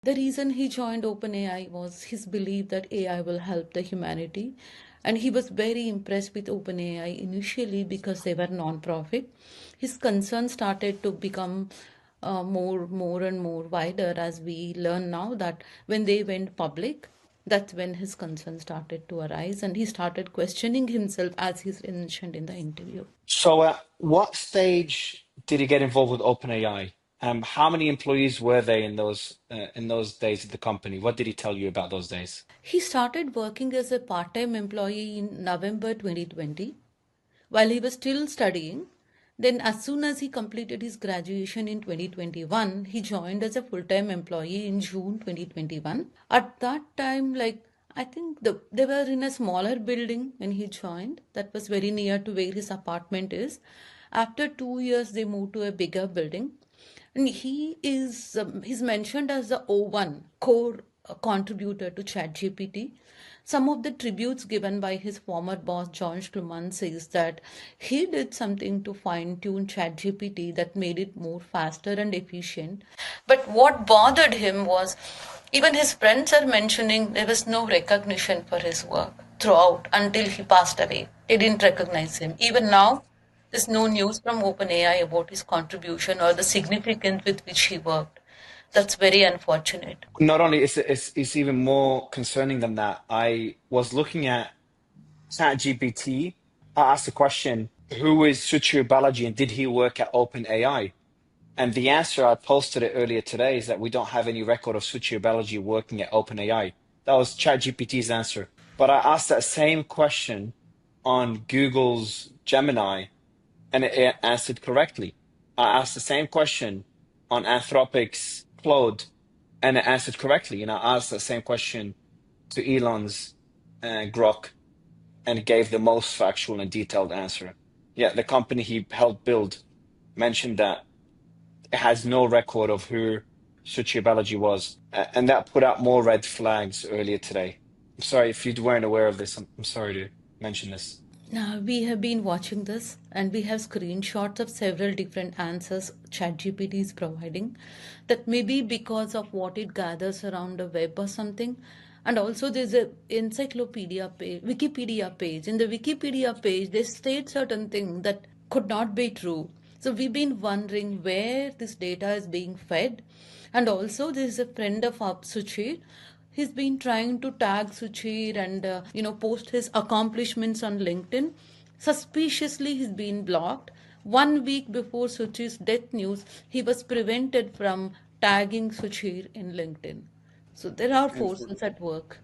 The reason he joined OpenAI was his belief that AI will help the humanity. And he was very impressed with OpenAI initially because they were non-profit. His concern started to become more and more wider as we learn now that when they went public, that's when his concern started to arise, and he started questioning himself as he's mentioned in the interview. So, at what stage did he get involved with OpenAI? How many employees were they in those days at the company? What did he tell you about those days? He started working as a part-time employee in November 2020 while he was still studying. Then, as soon as he completed his graduation in 2021, he joined as a full time employee in June 2021. At that time, I think they were in a smaller building when he joined, that was very near to where his apartment is. After 2 years, they moved to a bigger building. And he's mentioned as the O1 core contributor to ChatGPT. Some of the tributes given by his former boss, John Schluman, says that he did something to fine tune ChatGPT that made it more faster and efficient. But what bothered him was even his friends are mentioning there was no recognition for his work throughout until he passed away. They didn't recognize him. Even now, there's no news from OpenAI about his contribution or the significance with which he worked. That's very unfortunate. Not only it's even more concerning than that. I was looking at ChatGPT. I asked the question, "Who is Suchir Balaji, and did he work at OpenAI?" And the answer, I posted it earlier today, is that we don't have any record of Suchir Balaji working at OpenAI. That was ChatGPT's answer. But I asked that same question on Google's Gemini, and it answered correctly. I asked the same question on Anthropic's Claude, and it answered correctly. And I asked the same question to Elon's Grok, and it gave the most factual and detailed answer. Yeah, the company he helped build mentioned that it has no record of who Suchi Balaji was, and that put out more red flags earlier today. I'm sorry if you weren't aware of this. I'm sorry to mention this. Now, we have been watching this and we have screenshots of several different answers ChatGPT is providing. That may be because of what it gathers around the web or something. And also, there's a encyclopedia page, Wikipedia page. In the Wikipedia page, they state certain things that could not be true. So we've been wondering where this data is being fed. And also, there is a friend of Suchir. He's been trying to tag Suchir and post his accomplishments on LinkedIn. Suspiciously, he's been blocked. 1 week before Suchir's death news, he was prevented from tagging Suchir in LinkedIn. So there are And forces at work.